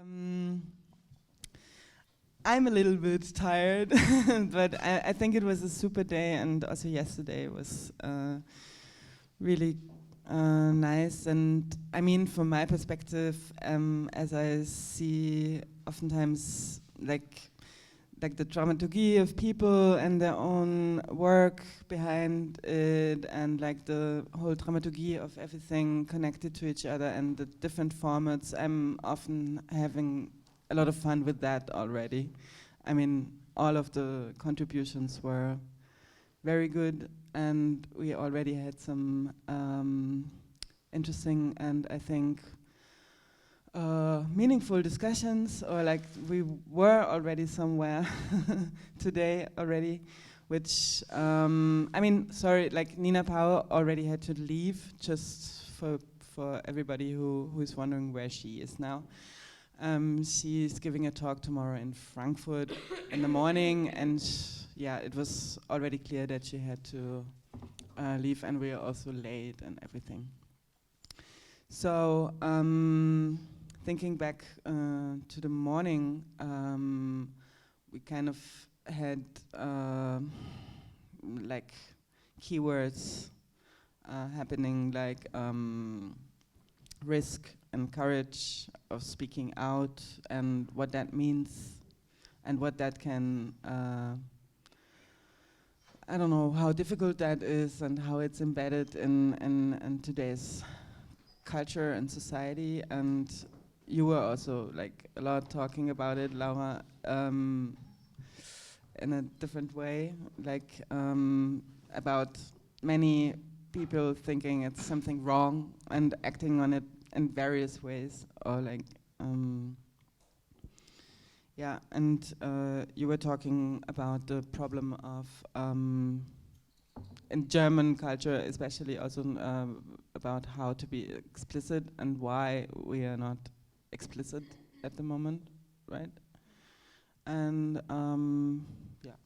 I'm a little bit tired, but I think it was a super day, and also yesterday was really nice. And I mean, from my perspective, as I see oftentimes like the dramaturgy of people and their own work behind it, and like the whole dramaturgy of everything connected to each other and the different formats, I'm often having a lot of fun with that already. I mean, all of the contributions were very good, and we already had some interesting and I think meaningful discussions, or like we were already somewhere today already, which I mean, sorry, like Nina Power already had to leave, just for everybody who is wondering where she is now. She's giving a talk tomorrow in Frankfurt in the morning, and yeah, it was already clear that she had to leave, and we are also late and everything. So thinking back to the morning, we kind of had like keywords happening, like risk and courage of speaking out, and what that means, and what that can, I don't know how difficult that is, and how it's embedded in today's culture and society. And you were also like a lot talking about it, Laura, in a different way, like about many people thinking it's something wrong and acting on it in various ways, or like yeah. And you were talking about the problem of in German culture, especially also about how to be explicit and why we are not explicit at the moment, right? And yeah,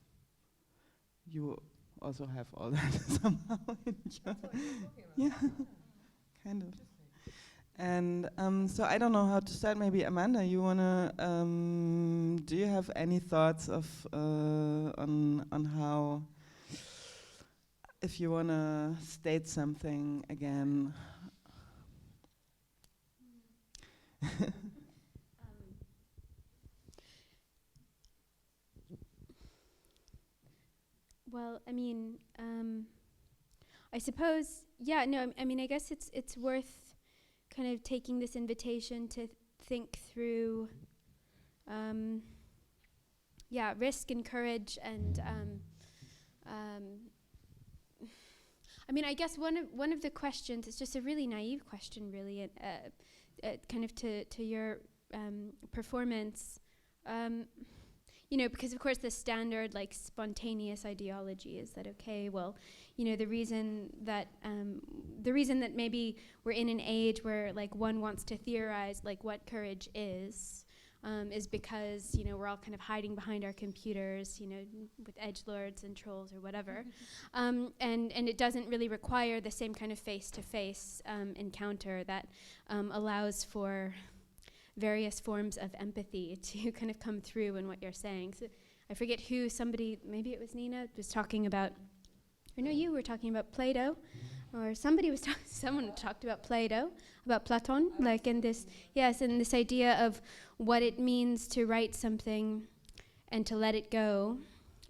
you also have all that somehow in your yeah, kind of. And so I don't know how to start. Maybe Amanda, you wanna? Do you have any thoughts of on how? If you want to state something again. Well, I mean, I suppose, yeah, no, I mean, I guess it's worth kind of taking this invitation to think through, yeah, risk and courage, and I mean, I guess one of the questions, it's just a really naive question, really, kind of to your performance, you know, because of course the standard like spontaneous ideology is that, okay, well, you know, the reason that maybe we're in an age where like one wants to theorize like what courage is because, you know, we're all kind of hiding behind our computers, you know, with edgelords and trolls or whatever. And it doesn't really require the same kind of face-to-face encounter that allows for various forms of empathy to kind of come through in what you're saying. So I forget who, somebody, maybe it was Nina, was talking about, or no, you were talking about Plato, or somebody was someone talked about Plato, about Platon, like in this, yes, and this idea of what it means to write something and to let it go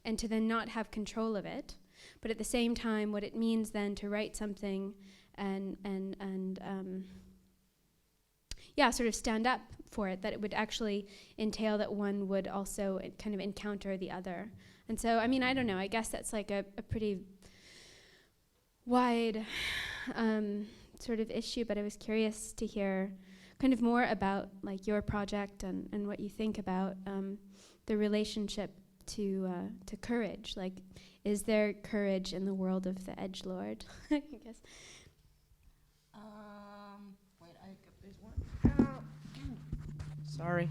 and to then not have control of it, but at the same time what it means then to write something and yeah, sort of stand up for it, that it would actually entail that one would also kind of encounter the other. And so, I mean, I don't know, I guess that's like a pretty wide sort of issue, but I was curious to hear kind of more about like your project and what you think about the relationship to courage. Like, is there courage in the world of the edgelord? I guess. Wait, I got this one. Sorry.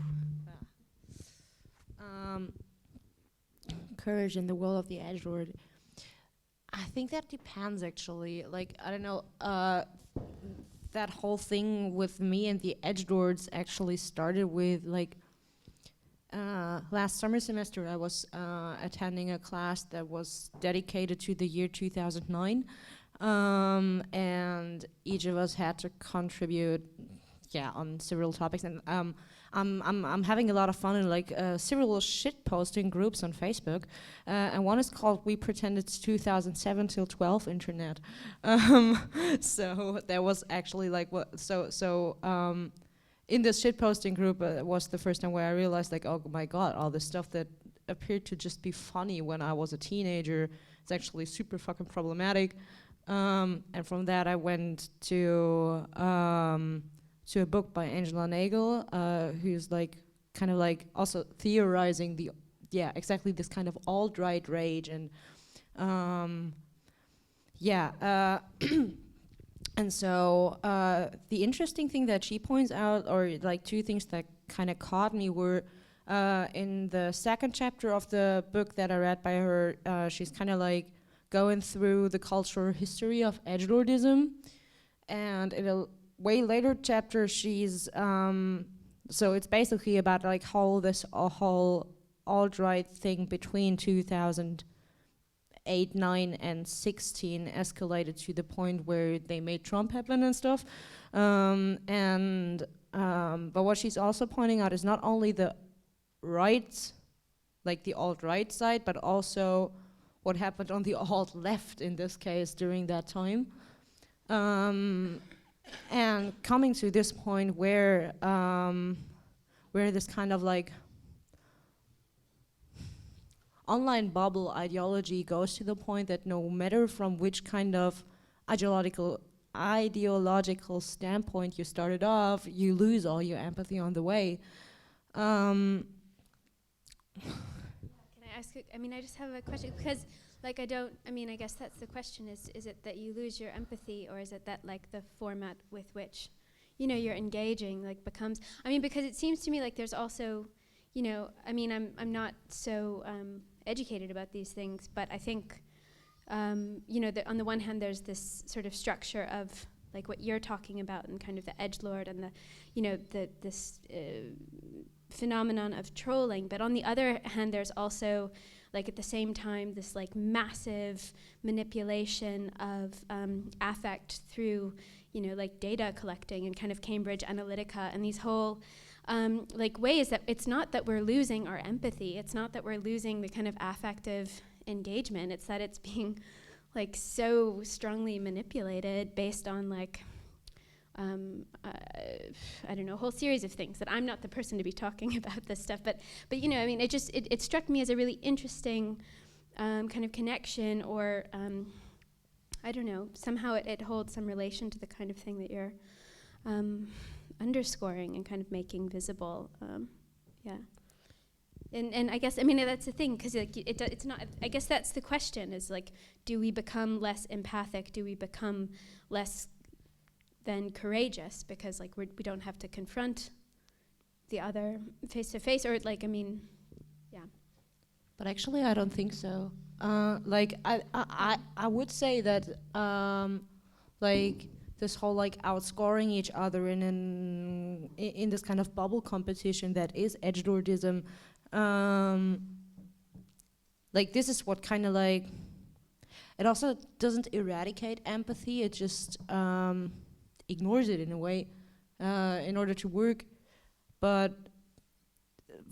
Courage in the world of the edgelord. I think that depends, actually. Like, I don't know. that whole thing with me and the edgelords actually started with like last summer semester. I was attending a class that was dedicated to the year 2009, and each of us had to contribute, on several topics. And I'm having a lot of fun in like several shit posting groups on Facebook, and one is called "We Pretend It's 2007 till 12 Internet." So there was actually like in this shit posting group was the first time where I realized like, oh my god, all the stuff that appeared to just be funny when I was a teenager is actually super fucking problematic. And from that I went to a book by Angela Nagel, who's like kind of like also theorizing exactly this kind of alt-right rage, and and so the interesting thing that she points out, or like two things that kind of caught me, were in the second chapter of the book that I read by her, she's kind of like going through the cultural history of edgelordism, and in a way later chapter she's so it's basically about like how this whole alt-right thing between 2008, 9 and 16 escalated to the point where they made Trump happen and stuff, but what she's also pointing out is not only the right, like the alt-right side, but also what happened on the alt-left in this case during that time. And coming to this point where this kind of like online bubble ideology goes to the point that no matter from which kind of ideological standpoint you started off, you lose all your empathy on the way. Can I ask? I just have a question, because like I guess that's the question, is it that you lose your empathy, or is it that like the format with which, you're engaging like becomes, because it seems to me like there's also, I'm not so educated about these things, but I think, on the one hand there's this sort of structure of like what you're talking about and kind of the edgelord and this phenomenon of trolling, but on the other hand there's also like at the same time this like massive manipulation of affect through like data collecting and kind of Cambridge Analytica and these whole like ways that it's not that we're losing our empathy, it's not that we're losing the kind of affective engagement, it's that it's being like so strongly manipulated based on like I don't know, a whole series of things that I'm not the person to be talking about this stuff, but it struck me as a really interesting kind of connection, or I don't know, somehow it holds some relation to the kind of thing that you're underscoring and kind of making visible. And I guess that's the thing, because like it's not. I guess that's the question: is like, do we become less empathic? Do we become less than courageous because like we don't have to confront the other face to face, or like But actually, I don't think so. Like I would say that like this whole like outscoring each other in this kind of bubble competition that is edgelordism. Like this is what kind of like, it also doesn't eradicate empathy, it just ignores it in a way in order to work. But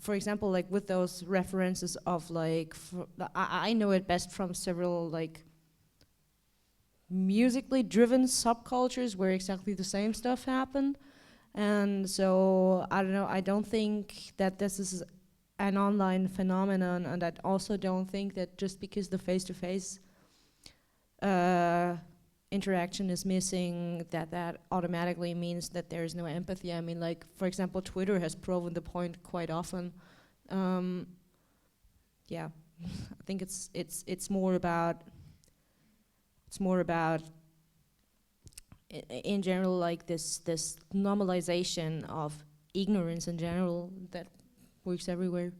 for example, like with those references of like, I know it best from several like musically driven subcultures where exactly the same stuff happened. And so I don't know, I don't think that this is an online phenomenon, and I also don't think that just because the face-to-face interaction is missing, that automatically means that there is no empathy. I mean, like, for example, Twitter has proven the point quite often. Yeah, I think it's more about in general, like this normalization of ignorance in general that works everywhere.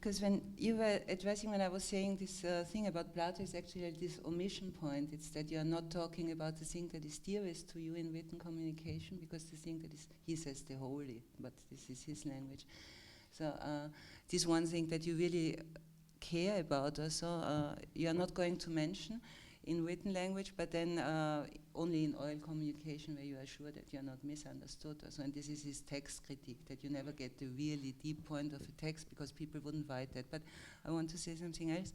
because when you were addressing, when I was saying this thing about Plato is actually this omission point. It's that you are not talking about the thing that is dearest to you in written communication, because the thing that is, he says the holy, but this is his language. So this one thing that you really care about also, you are not going to mention in written language, but then only in oral communication where you are sure that you are not misunderstood. Also, and this is his text critique, that you never get the really deep point of a text because people wouldn't write that. But I want to say something else,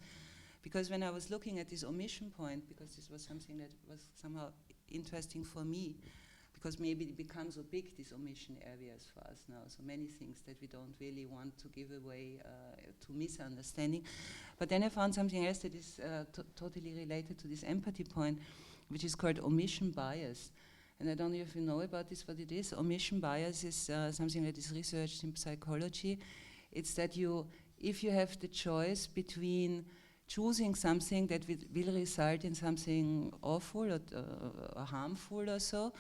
because when I was looking at this omission point, because this was something that was somehow interesting for me, because maybe it becomes so big, these omission areas for us now, so many things that we don't really want to give away to misunderstanding. But then I found something else that is totally related to this empathy point, which is called omission bias. And I don't know if you know about this, what it is. Omission bias is something that is researched in psychology. It's that if you have the choice between choosing something that will result in something awful or harmful or so,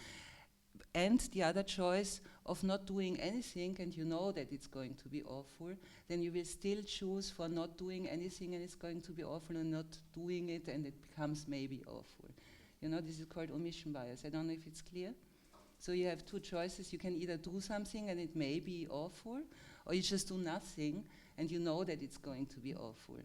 and the other choice of not doing anything, and you know that it's going to be awful, then you will still choose for not doing anything and it's going to be awful, and not doing it and it becomes maybe awful. You know, this is called omission bias. I don't know if it's clear. So you have two choices. You can either do something and it may be awful, or you just do nothing and you know that it's going to be awful.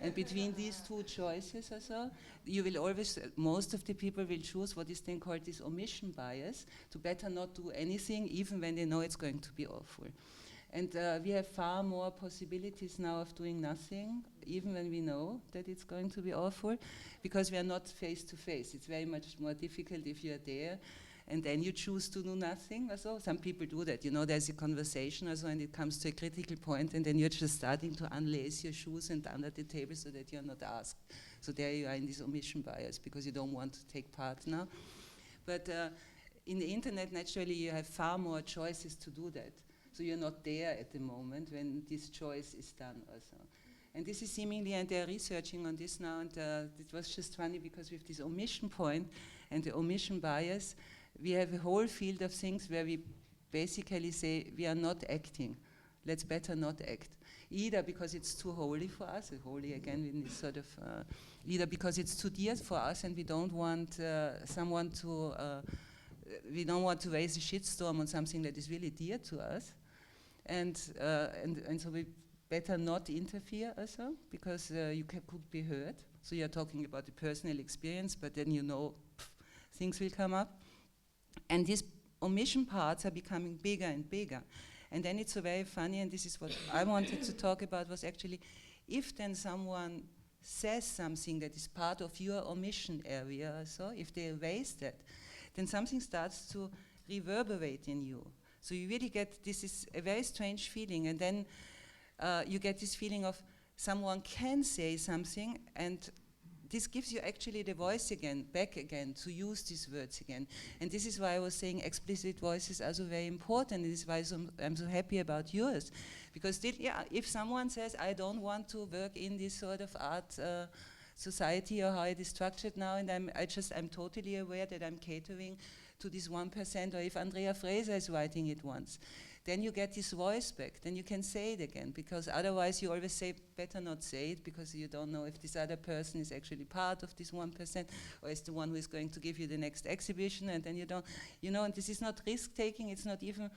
And between these two choices or so, you will always, most of the people will choose what is then called this omission bias, to better not do anything even when they know it's going to be awful. And we have far more possibilities now of doing nothing, even when we know that it's going to be awful, because we are not face to face. It's very much more difficult if you are there and then you choose to do nothing or so. Some people do that, you know, there's a conversation or so, and it comes to a critical point, and then you're just starting to unlace your shoes and under the table so that you're not asked. So there you are in this omission bias, because you don't want to take part now. But in the internet, naturally, you have far more choices to do that. So you're not there at the moment when this choice is done also. And this is seemingly, and they're researching on this now, and it was just funny because with this omission point and the omission bias, we have a whole field of things where we basically say we are not acting. Let's better not act. Either because it's too holy for us, holy again in this sort of, either because it's too dear for us and we don't want someone to, we don't want to raise a shitstorm on something that is really dear to us. And so we better not interfere also, because you could be hurt. So you're talking about the personal experience, but then you know things will come up. And these omission parts are becoming bigger and bigger. And then it's so very funny, and this is what I wanted to talk about, was actually if then someone says something that is part of your omission area, so if they erase that, then something starts to reverberate in you. So you really get, this is a very strange feeling, and then you get this feeling of someone can say something, and this gives you actually the voice again, back again, to use these words again. And this is why I was saying explicit voices are so very important. This is why I'm so happy about yours. Because if someone says, I don't want to work in this sort of art society or how it is structured now, and I'm totally aware that I'm catering to this 1%, or if Andrea Fraser is writing it once, then you get this voice back, then you can say it again, because otherwise you always say, better not say it, because you don't know if this other person is actually part of this 1%, or is the one who is going to give you the next exhibition, and then you don't, you know, and this is not risk-taking, it's not even,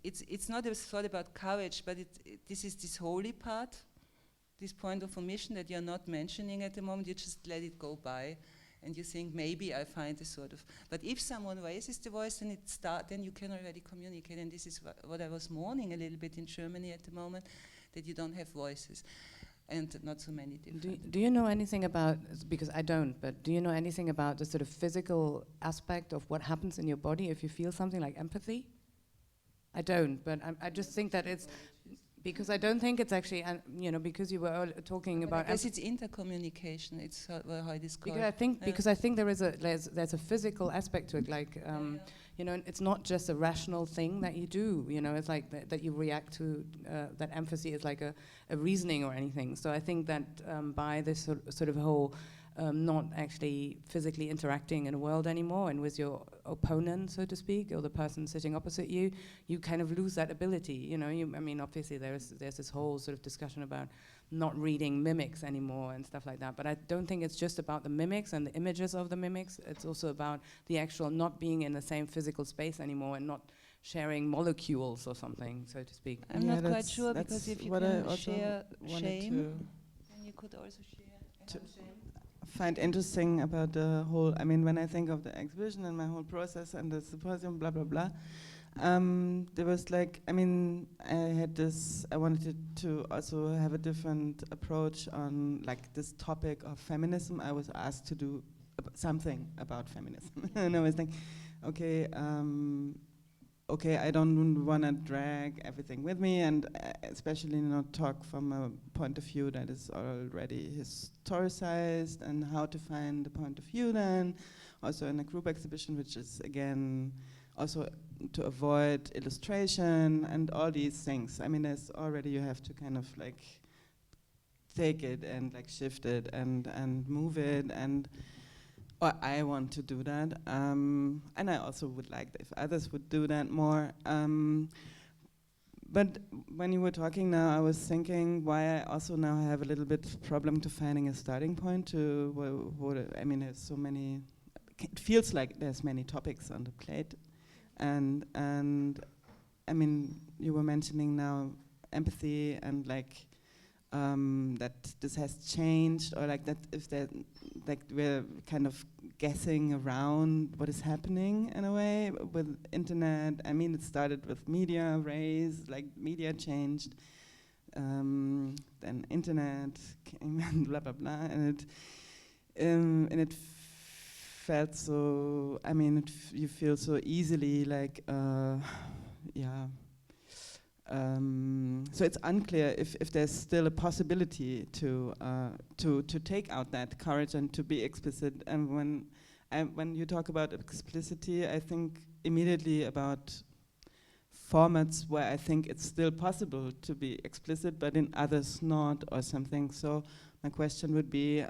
it's not a thought about courage, but this is this holy part, this point of omission that you're not mentioning at the moment, you just let it go by. And you think, maybe I find a sort of, but if someone raises the voice, then you can already communicate. And this is what I was mourning a little bit in Germany at the moment, that you don't have voices, and not so many different. Do you know anything about, because I don't, but do you know anything about the sort of physical aspect of what happens in your body if you feel something like empathy? I don't, but I just think that it's, because I don't think it's actually, you know, because you were talking about. Because it's intercommunication. It's how it is called. Because I think there's a physical aspect to it. Like, you know, it's not just a rational thing that you do. You know, it's like that you react to that empathy is like a reasoning or anything. So I think that by this sort of whole not actually physically interacting in a world anymore, and with your opponent, so to speak, or the person sitting opposite you, you kind of lose that ability. You know, I mean, obviously there's this whole sort of discussion about not reading mimics anymore and stuff like that. But I don't think it's just about the mimics and the images of the mimics. It's also about the actual not being in the same physical space anymore and not sharing molecules or something, so to speak. I'm not quite sure, because if you can share shame, then you could also share shame. Find interesting about the whole, I mean, when I think of the exhibition and my whole process and the symposium, blah, blah, blah, there was like, I mean, I wanted to also have a different approach on like this topic of feminism. I was asked to do something about feminism. And I was like, okay, I don't want to drag everything with me, and especially not talk from a point of view that is already historicized, and how to find the point of view then, also in a group exhibition, which is again also to avoid illustration and all these things. I mean, there's already, you have to kind of like take it and like shift it and move it, and or I want to do that, and I also would like if others would do that more. But when you were talking now, I was thinking why I also now have a little bit problem to finding a starting point to. I mean, there's so many. It feels like there's many topics on the plate, and I mean, you were mentioning now empathy and like. That this has changed, or like that if that like we're kind of guessing around what is happening in a way with internet. I mean, it started with media raised, like media changed, then internet came and blah blah blah, and it felt so. I mean, you feel so easily like yeah. So it's unclear if there's still a possibility to take out that courage and to be explicit. And when you talk about explicitity, I think immediately about formats where I think it's still possible to be explicit, but in others not, or something. So my question would be,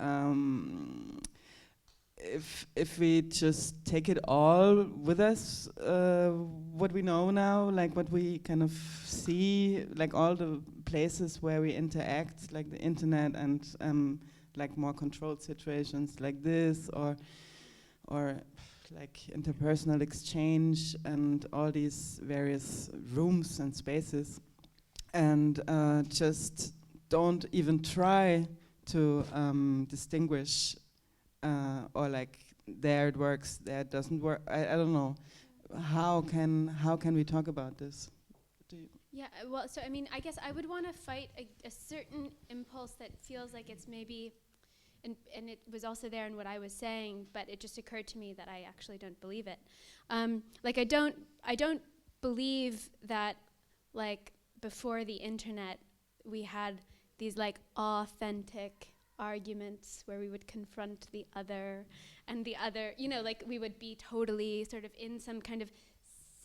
if we just take it all with us, what we know now, like what we kind of see, like all the places where we interact, like the internet and like more controlled situations like this, or like interpersonal exchange and all these various rooms and spaces, and just don't even try to distinguish. Or like there it works, there it doesn't work. I don't know. How can we talk about this? Yeah, well, so I mean, I guess I would want to fight a certain impulse that feels like it's maybe, and it was also there in what I was saying, but it just occurred to me that I actually don't believe it. Like I don't believe that like before the internet we had these like authentic arguments where we would confront the other, and the other, you know, like we would be totally sort of in some kind of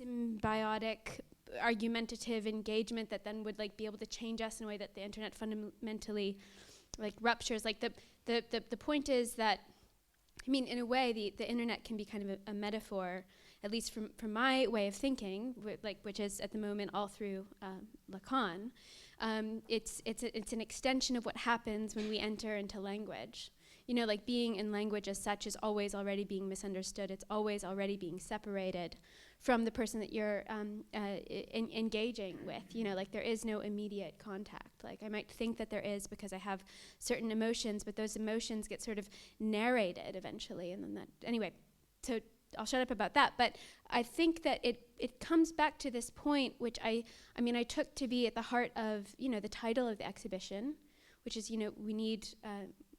symbiotic argumentative engagement that then would like be able to change us in a way that the internet fundamentally like ruptures. Like the point is that, I mean, in a way the internet can be kind of a metaphor, at least from my way of thinking, which is at the moment all through Lacan. It's an extension of what happens when we enter into language. You know, like being in language as such is always already being misunderstood. It's always already being separated from the person that you're engaging with. You know, like there is no immediate contact. Like I might think that there is because I have certain emotions, but those emotions get sort of narrated eventually, and then that, anyway, so I'll shut up about that. But I think that it comes back to this point, which I mean, I took to be at the heart of, you know, the title of the exhibition, which is, you know, we need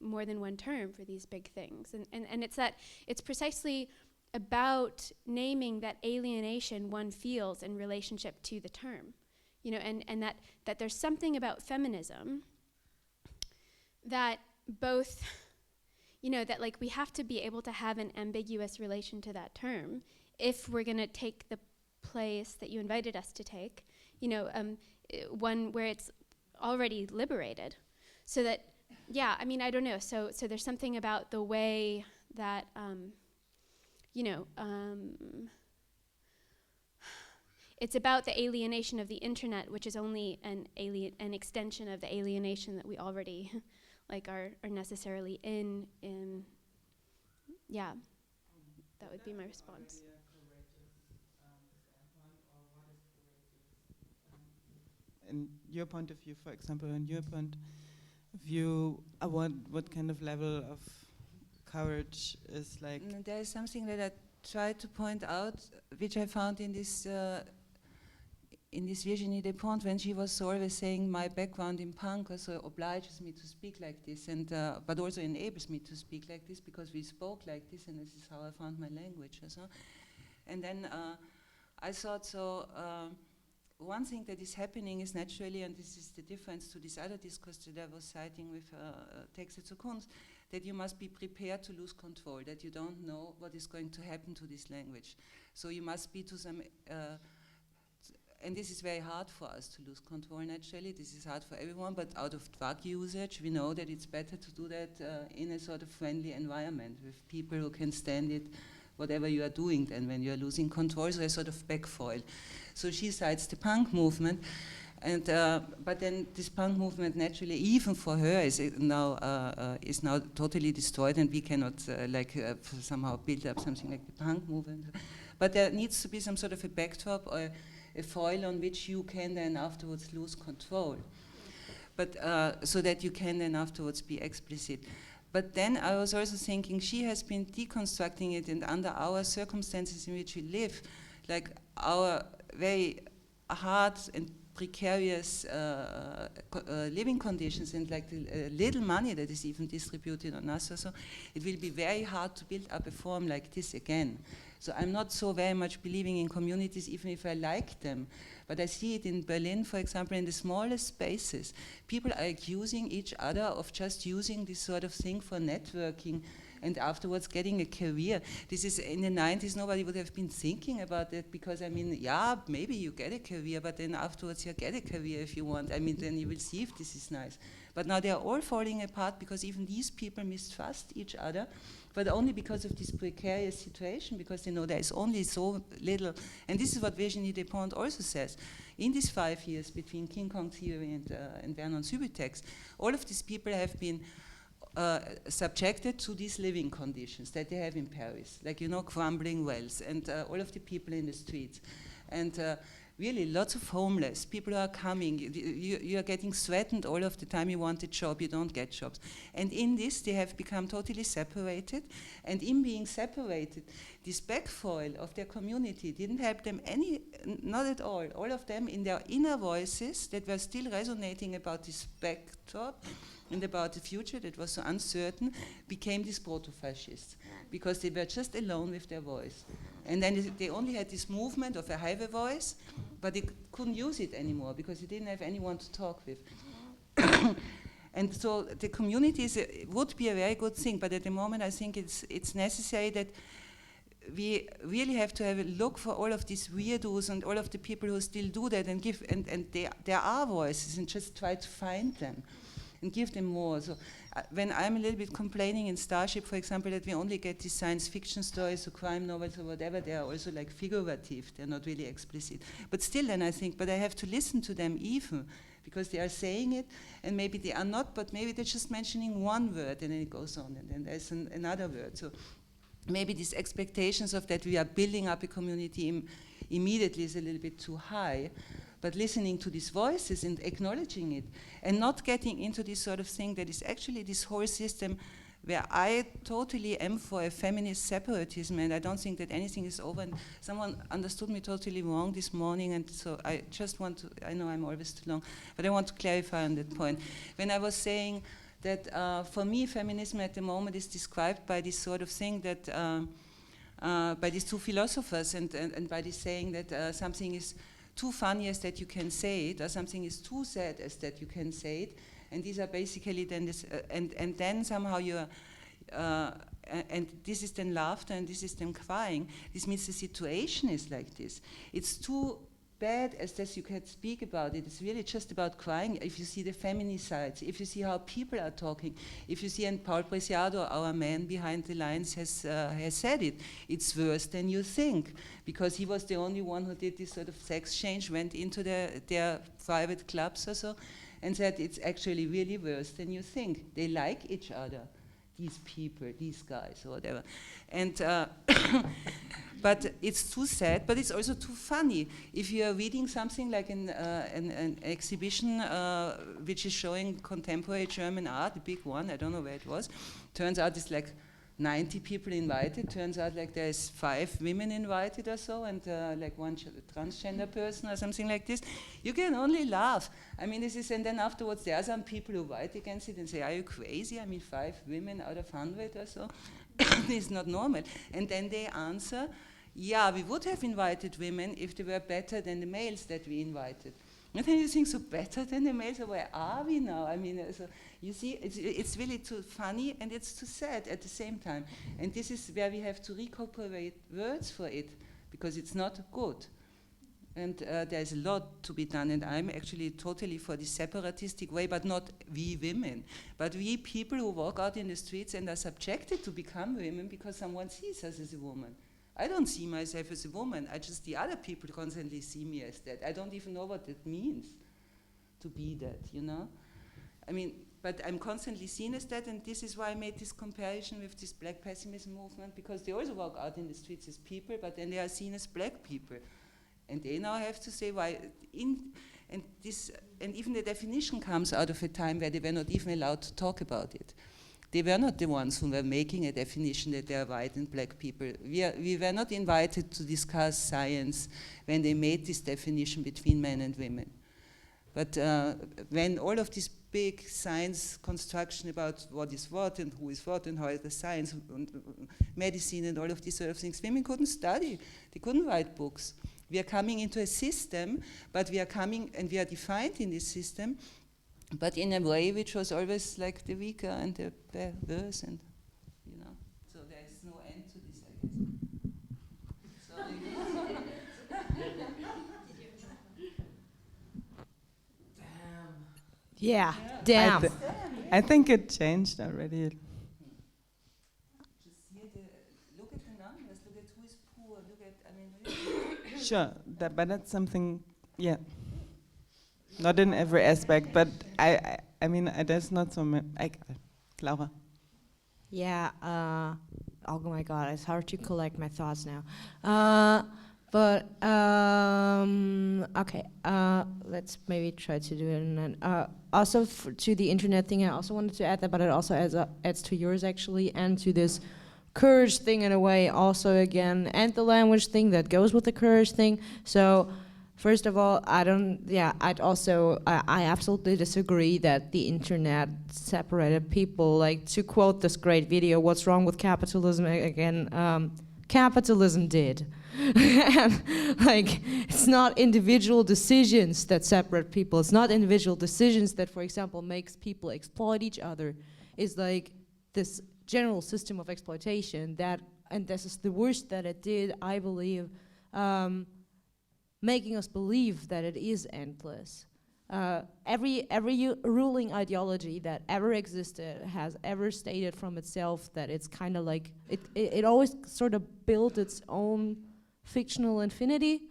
more than one term for these big things. And it's that, it's precisely about naming that alienation one feels in relationship to the term, you know, and that there's something about feminism that both, you know, that like we have to be able to have an ambiguous relation to that term if we're going to take the place that you invited us to take, you know, one where it's already liberated, so that yeah, I mean, I don't know. So there's something about the way that, it's about the alienation of the internet, which is only an extension of the alienation that we already like are necessarily in. Yeah, that would be my response. In your point of view, for example, in your point of view, what kind of level of courage is like? There is something that I tried to point out, which I found in this Virginie Despentes, when she was always saying my background in punk also obliges me to speak like this, and but also enables me to speak like this because we spoke like this, and this is how I found my language. Also. And then I thought so. One thing that is happening is naturally, and this is the difference to this other discourse that I was citing with Texte zur Kunst, that you must be prepared to lose control, that you don't know what is going to happen to this language. So you must be to some, and this is very hard for us to lose control naturally, this is hard for everyone, but out of drug usage, we know that it's better to do that in a sort of friendly environment with people who can stand it, whatever you are doing then when you are losing control, so a sort of backfoil. So she cites the punk movement, and but then this punk movement naturally, even for her, is now totally destroyed, and we cannot somehow build up something like the punk movement. But there needs to be some sort of a backdrop or a foil on which you can then afterwards lose control, but so that you can then afterwards be explicit. But then I was also thinking she has been deconstructing it, and under our circumstances in which we live, like our very hard and precarious living conditions, and like the little money that is even distributed on us also, it will be very hard to build up a form like this again. So I'm not so very much believing in communities, even if I like them. But I see it in Berlin, for example, in the smallest spaces. People are accusing each other of just using this sort of thing for networking and afterwards getting a career. This is, in the 90s, nobody would have been thinking about that, because, I mean, yeah, maybe you get a career, but then afterwards you get a career if you want. I mean, then you will see if this is nice. But now they are all falling apart because even these people mistrust each other, but only because of this precarious situation, because they know there is only so little. And this is what Virginie Despentes also says. In these 5 years between King Kong theory and Vernon Subutex, all of these people have been subjected to these living conditions that they have in Paris, like, you know, crumbling wells, and all of the people in the streets. And really lots of homeless, people who are coming, you are getting threatened all of the time, you want a job, you don't get jobs. And in this they have become totally separated, and in being separated, this backfoil of their community didn't help them not at all. All of them in their inner voices that were still resonating about this backdrop and about the future that was so uncertain, became these proto-fascists, because they were just alone with their voice. And then they only had this movement of a highway voice, but they couldn't use it anymore because they didn't have anyone to talk with. And so the community would be a very good thing, but at the moment I think it's necessary that we really have to have a look for all of these weirdos and all of the people who still do that, and give, and there are voices, and just try to find them and give them more. So when I'm a little bit complaining in Starship, for example, that we only get these science fiction stories or crime novels or whatever, they are also like figurative, they're not really explicit. But still then I think, but I have to listen to them even, because they are saying it, and maybe they are not, but maybe they're just mentioning one word, and then it goes on, and then there's another word. So maybe these expectations of that we are building up a community immediately is a little bit too high. But listening to these voices and acknowledging it, and not getting into this sort of thing that is actually this whole system where I totally am for a feminist separatism, and I don't think that anything is over. And someone understood me totally wrong this morning, and so I just want to, I know I'm always too long, but I want to clarify on that point. When I was saying that for me feminism at the moment is described by this sort of thing that, by these two philosophers, and by this saying that something is too funny as that you can say it, or something is too sad as that you can say it, and these are basically then this, and then somehow you're, and this is then laughter, and this is then crying. This means the situation is like this. It's too bad as this you can speak about it. It's really just about crying. If you see the feminicides, if you see how people are talking, if you see, and Paul Preciado, our man behind the lines, has said it, it's worse than you think, because he was the only one who did this sort of sex change, went into their private clubs or so, and said it's actually really worse than you think. They like each other, these people, these guys, or whatever. And but it's too sad, but it's also too funny. If you are reading something like an exhibition which is showing contemporary German art, a big one, I don't know where it was, turns out it's like 90 people invited, turns out like there's 5 women invited or so, and like one transgender person or something like this, you can only laugh. I mean, this is, and then afterwards there are some people who fight against it and say, are you crazy? I mean, 5 women out of 100 or so, it's not normal. And then they answer, yeah, we would have invited women if they were better than the males that we invited. And then you think, so better than the males, so where are we now? I mean, so you see, it's really too funny and it's too sad at the same time. And this is where we have to recuperate words for it, because it's not good. And there's a lot to be done, and I'm actually totally for the separatistic way, but not we women, but we people who walk out in the streets and are subjected to become women because someone sees us as a woman. I don't see myself as a woman, the other people constantly see me as that. I don't even know what it means to be that, you know? I mean, but I'm constantly seen as that, and this is why I made this comparison with this black pessimism movement, because they also walk out in the streets as people, but then they are seen as black people. And they now have to say why, and even the definition comes out of a time where they were not even allowed to talk about it. They were not the ones who were making a definition that they are white and black people. We were not invited to discuss science when they made this definition between men and women. But when all of this big science construction about what is what and who is what and how is the science and medicine and all of these sort of things, women couldn't study. They couldn't write books. We are coming into a system, but we are coming and we are defined in this system, but in a way which was always like the weaker and the worse, and you know. So there is no end to this, I guess. Sorry. Yeah, damn. I think it changed already. Just look at the numbers, look at who is poor, look at, I mean, really. Sure, but that's something, yeah. Not in every aspect, but I mean, there's not so many. Laura. Yeah, oh my God, it's hard to collect my thoughts now. But okay, let's maybe try to do it. And then, also to the internet thing, I also wanted to add that, but it also adds to yours actually, and to this courage thing in a way also again, and the language thing that goes with the courage thing. So first of all, I absolutely disagree that the internet separated people. Like, to quote this great video, "What's wrong with capitalism?" Again, capitalism did. And like, it's not individual decisions that separate people. It's not individual decisions that, for example, makes people exploit each other. It's like this general system of exploitation that, and this is the worst that it did, I believe, making us believe that it is endless. Every ruling ideology that ever existed has ever stated from itself that it's kind of like, it always sort of built its own fictional infinity,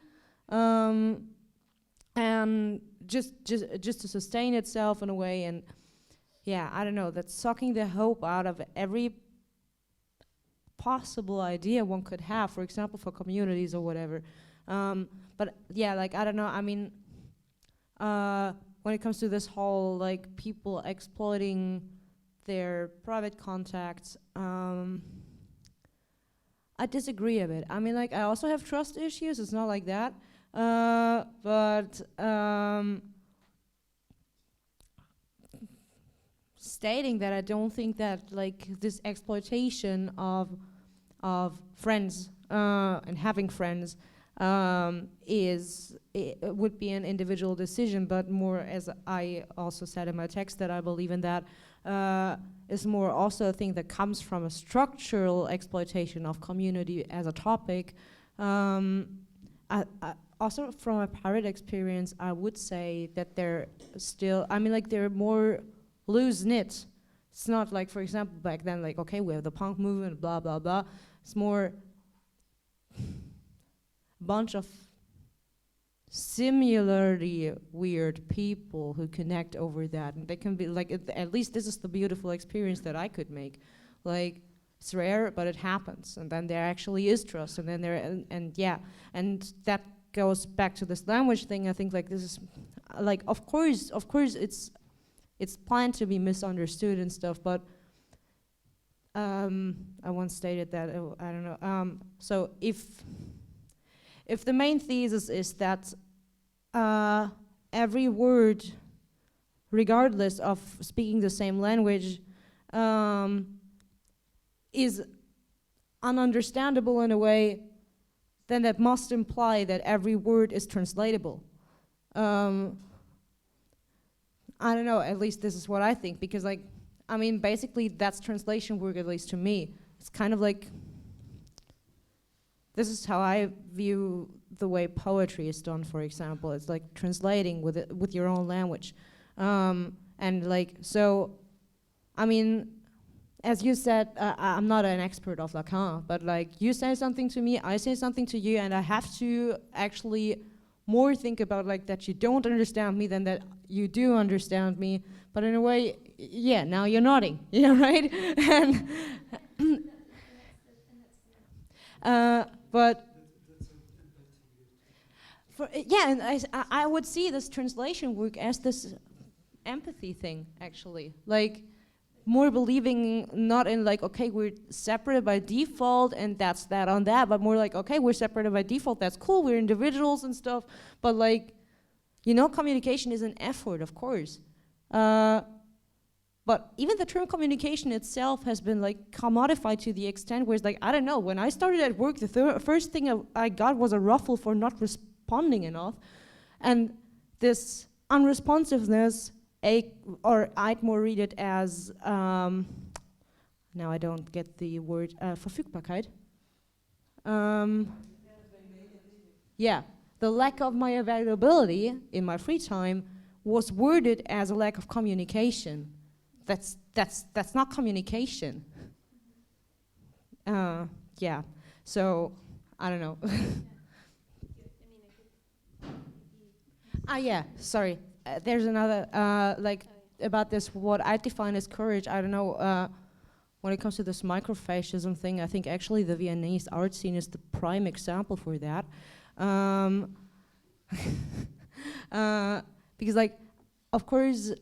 and just to sustain itself in a way. And yeah, I don't know, that's sucking the hope out of every possible idea one could have, for example, for communities or whatever. But yeah, like, I don't know, I mean, when it comes to this whole, like, people exploiting their private contacts, I disagree a bit. I mean, like, I also have trust issues, it's not like that, but stating that I don't think that, like, this exploitation of friends and having friends would be an individual decision, but more, as I also said in my text, that I believe in that, is more also a thing that comes from a structural exploitation of community as a topic. also from a pirate experience, I would say that they're still, I mean, like, they're more loose-knit. It's not like, for example, back then, like, okay, we have the punk movement, blah, blah, blah. It's more bunch of similarly weird people who connect over that. And they can be, like, at least this is the beautiful experience that I could make. Like, it's rare, but it happens. And then there actually is trust. And then there, and yeah. And that goes back to this language thing. I think, like, this is, like, of course, it's planned to be misunderstood and stuff, but I once stated that, I don't know. So if the main thesis is that every word, regardless of speaking the same language, is ununderstandable in a way, then that must imply that every word is translatable. I don't know, at least this is what I think, because, like, I mean, basically that's translation work, at least to me. It's kind of like, this is how I view the way poetry is done, for example. It's like translating with your own language. And like, so, I mean, as you said, I'm not an expert of Lacan, but like, you say something to me, I say something to you, and I have to actually more think about like that you don't understand me than that you do understand me. But in a way, yeah, now you're nodding, yeah, right? And but yeah, and I would see this translation work as this empathy thing, actually. Like, more believing not in like, okay, we're separated by default and that's that on that, but more like, okay, we're separated by default, that's cool, we're individuals and stuff, but like, you know, communication is an effort, of course. But even the term communication itself has been like commodified to the extent where it's like, I don't know, when I started at work, the first thing I got was a ruffle for not responding enough. And this unresponsiveness, or I'd more read it as, now I don't get the word, Verfügbarkeit. Yeah, the lack of my availability in my free time was worded as a lack of communication. That's not communication. Yeah, so I don't know. Yeah, sorry. There's another, about this, what I define as courage. I don't know, when it comes to this microfascism thing, I think actually the Viennese art scene is the prime example for that. Because, like, of course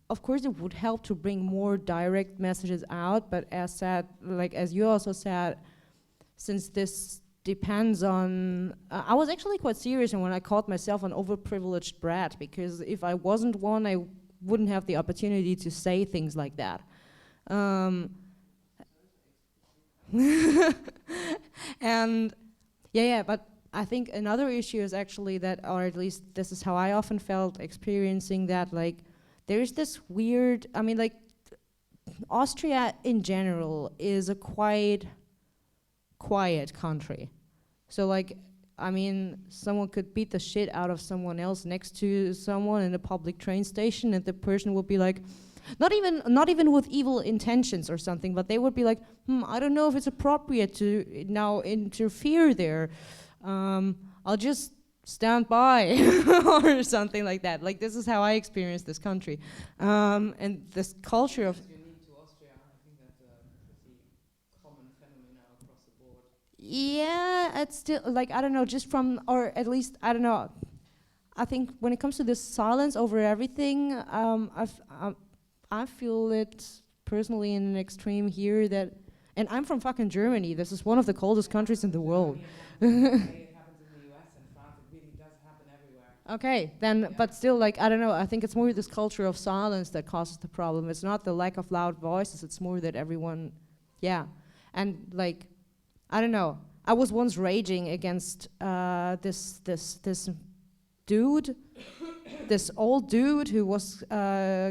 it would help to bring more direct messages out, but as said, like, as you also said, since this depends on, I was actually quite serious when I called myself an overprivileged brat, because if I wasn't one, I wouldn't have the opportunity to say things like that. And yeah, but I think another issue is actually that, or at least this is how I often felt experiencing that, like, there's this weird, I mean, like, Austria in general is a quite quiet country. So, like, I mean, someone could beat the shit out of someone else next to someone in a public train station, and the person would be like, not even with evil intentions or something, but they would be like, I don't know if it's appropriate to now interfere there. I'll just stand by or something like that. Like, this is how I experience this country. And this culture of... Yeah, it's still, like, I don't know, just from, or at least, I don't know, I think when it comes to this silence over everything, I feel it personally in an extreme here that, and I'm from fucking Germany, this is one of the coldest countries in the world. Okay, then, yeah. But still, like, I don't know, I think it's more this culture of silence that causes the problem. It's not the lack of loud voices, it's more that everyone, yeah. And, like, I don't know, I was once raging against this dude, this old dude who was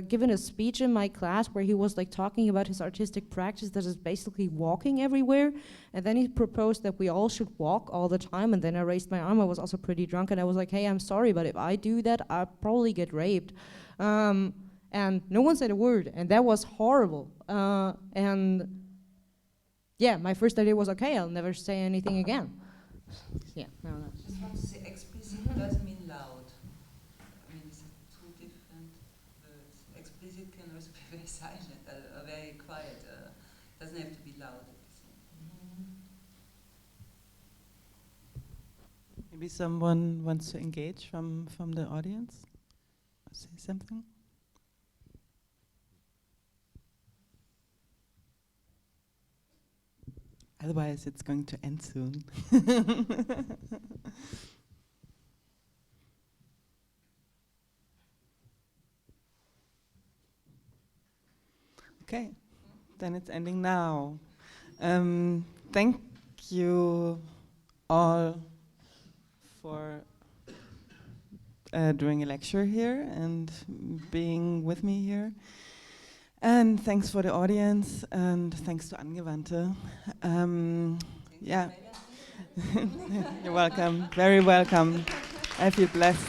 giving a speech in my class where he was like talking about his artistic practice that is basically walking everywhere. And then he proposed that we all should walk all the time. And then I raised my arm. I was also pretty drunk. And I was like, hey, I'm sorry, but if I do that, I'll probably get raped. And no one said a word. And that was horrible. And yeah, my first idea was, okay, I'll never say anything again. Yeah, no. Just want to say explicit doesn't mean loud. I mean, it's two different words. Explicit can also be very silent, very quiet. Doesn't have to be loud at the same time. Maybe someone wants to engage from the audience? Or say something? Otherwise, it's going to end soon. Okay, then it's ending now. Thank you all for doing a lecture here and being with me here. And thanks for the audience, and thanks to Angewandte. Yeah, you're welcome, very welcome. I feel blessed.